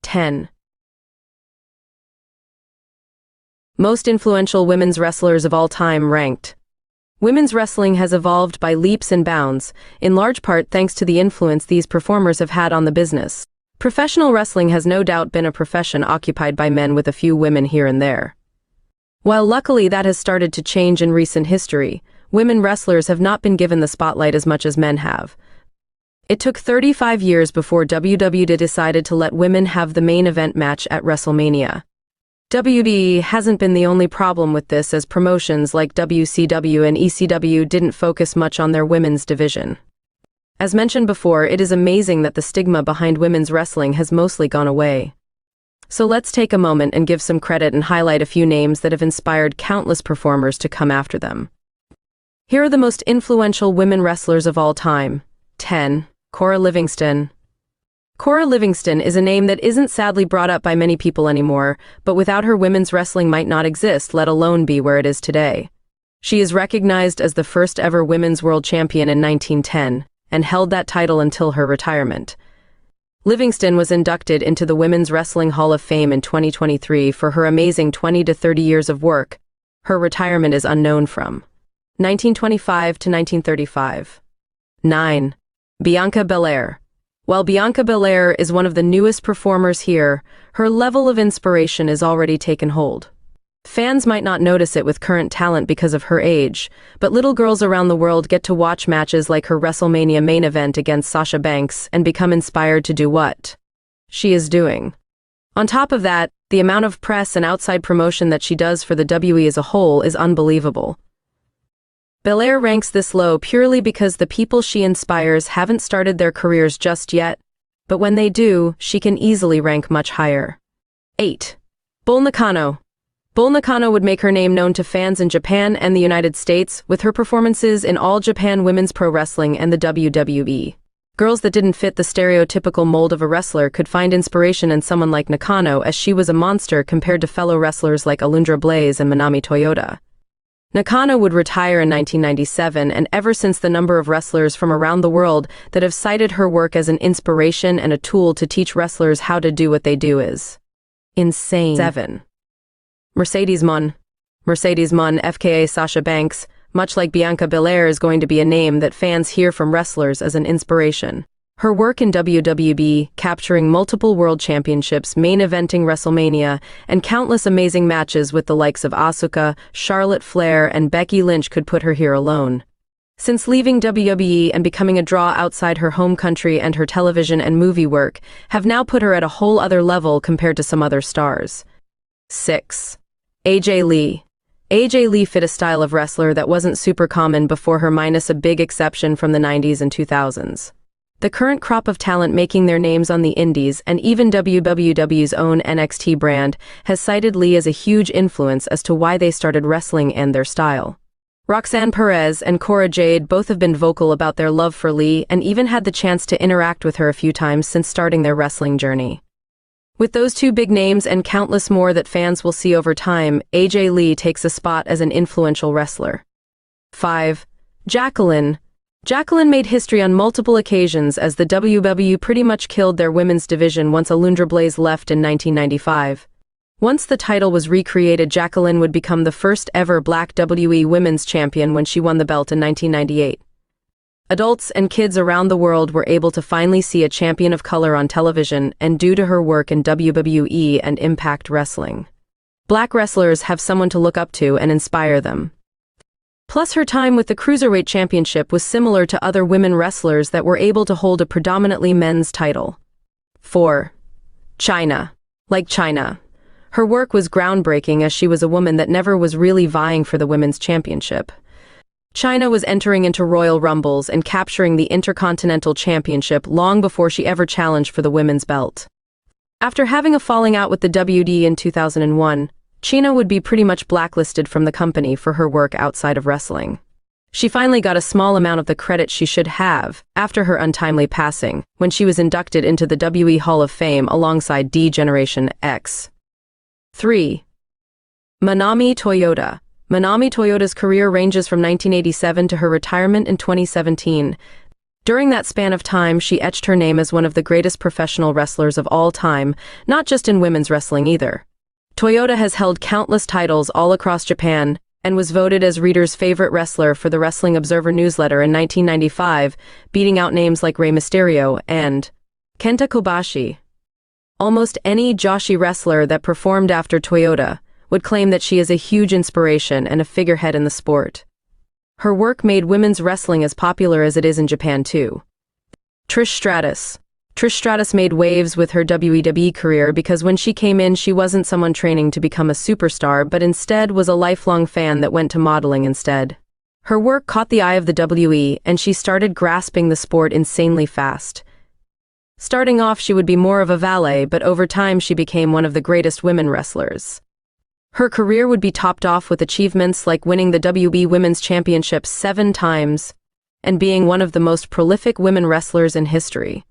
10. Most influential women's wrestlers of all time ranked. Women's wrestling has evolved by leaps and bounds, in large part thanks to the influence these performers have had on the business. Professional wrestling has no doubt been a profession occupied by men with a few women here and there. While luckily that has started to change in recent history, women wrestlers have not been given the spotlight as much as men have. It took 35 years before WWE decided to let women have the main event match at WrestleMania. WWE hasn't been the only problem with this, as promotions like WCW and ECW didn't focus much on their women's division. As mentioned before, it is amazing that the stigma behind women's wrestling has mostly gone away. So let's take a moment and give some credit and highlight a few names that have inspired countless performers to come after them. Here are the most influential women wrestlers of all time. 10. Cora Livingston. Cora Livingston is a name that isn't sadly brought up by many people anymore, but without her, women's wrestling might not exist, let alone be where it is today. She is recognized as the first ever women's world champion in 1910, and held that title until her retirement. Livingston was inducted into the Women's Wrestling Hall of Fame in 2023 for her amazing 20 to 30 years of work. Her retirement is unknown from 1925 to 1935. 9. Bianca Belair. While Bianca Belair is one of the newest performers here, her level of inspiration is already taken hold. Fans might not notice it with current talent because of her age, but little girls around the world get to watch matches like her WrestleMania main event against Sasha Banks and become inspired to do what she is doing. On top of that, the amount of press and outside promotion that she does for the WWE as a whole is unbelievable. Belair ranks this low purely because the people she inspires haven't started their careers just yet, but when they do, she can easily rank much higher. 8. Bull Nakano. Bull Nakano would make her name known to fans in Japan and the United States with her performances in All Japan Women's Pro Wrestling and the WWE. Girls that didn't fit the stereotypical mold of a wrestler could find inspiration in someone like Nakano, as she was a monster compared to fellow wrestlers like Alundra Blaze and Manami Toyota. Nakano would retire in 1997, and ever since, the number of wrestlers from around the world that have cited her work as an inspiration and a tool to teach wrestlers how to do what they do is insane. 7. Mercedes Mon. Mercedes Mon, FKA Sasha Banks, much like Bianca Belair, is going to be a name that fans hear from wrestlers as an inspiration. Her work in WWE, capturing multiple world championships, main eventing WrestleMania, and countless amazing matches with the likes of Asuka, Charlotte Flair, and Becky Lynch could put her here alone. Since leaving WWE and becoming a draw outside her home country, and her television and movie work have now put her at a whole other level compared to some other stars. 6. AJ Lee. AJ Lee fit a style of wrestler that wasn't super common before her, minus a big exception from the 90s and 2000s. The current crop of talent making their names on the indies, and even WWE's own NXT brand, has cited Lee as a huge influence as to why they started wrestling and their style. Roxanne Perez and Cora Jade both have been vocal about their love for Lee, and even had the chance to interact with her a few times since starting their wrestling journey. With those two big names and countless more that fans will see over time, AJ Lee takes a spot as an influential wrestler. 5. Jacqueline. Jacqueline made history on multiple occasions, as the WWE pretty much killed their women's division once Alundra Blaze left in 1995. Once the title was recreated, Jacqueline would become the first ever Black WWE Women's Champion when she won the belt in 1998. Adults and kids around the world were able to finally see a champion of color on television, and due to her work in WWE and Impact Wrestling, Black wrestlers have someone to look up to and inspire them. Plus, her time with the Cruiserweight Championship was similar to other women wrestlers that were able to hold a predominantly men's title. 4. Chyna. Like Chyna, her work was groundbreaking, as she was a woman that never was really vying for the women's championship. Chyna was entering into Royal Rumbles and capturing the Intercontinental Championship long before she ever challenged for the women's belt. After having a falling out with the WD in 2001, Chyna would be pretty much blacklisted from the company for her work outside of wrestling. She finally got a small amount of the credit she should have after her untimely passing, when she was inducted into the WWE Hall of Fame alongside D-Generation X. 3. Manami Toyota. Manami Toyota's career ranges from 1987 to her retirement in 2017. During that span of time, she etched her name as one of the greatest professional wrestlers of all time, not just in women's wrestling either. Toyota has held countless titles all across Japan and was voted as readers' favorite wrestler for the Wrestling Observer newsletter in 1995, beating out names like Rey Mysterio and Kenta Kobashi. Almost any Joshi wrestler that performed after Toyota would claim that she is a huge inspiration and a figurehead in the sport. Her work made women's wrestling as popular as it is in Japan too. Trish Stratus. Trish Stratus made waves with her WWE career because when she came in, she wasn't someone training to become a superstar, but instead was a lifelong fan that went to modeling instead. Her work caught the eye of the WWE, and she started grasping the sport insanely fast. Starting off, she would be more of a valet, but over time she became one of the greatest women wrestlers. Her career would be topped off with achievements like winning the WWE Women's Championship 7 times and being one of the most prolific women wrestlers in history.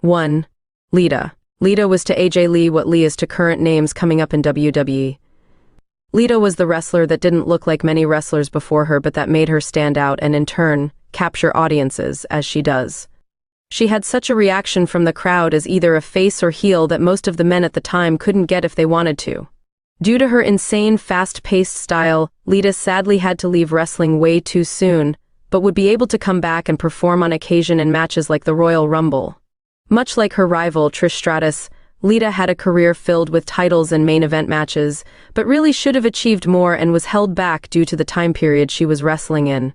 1. Lita. Lita was to AJ Lee what Lee is to current names coming up in WWE. Lita was the wrestler that didn't look like many wrestlers before her, but that made her stand out and in turn capture audiences as she does. She had such a reaction from the crowd as either a face or heel that most of the men at the time couldn't get if they wanted to. Due to her insane, fast-paced style, Lita sadly had to leave wrestling way too soon, but would be able to come back and perform on occasion in matches like the Royal Rumble. Much like her rival, Trish Stratus, Lita had a career filled with titles and main event matches, but really should have achieved more and was held back due to the time period she was wrestling in.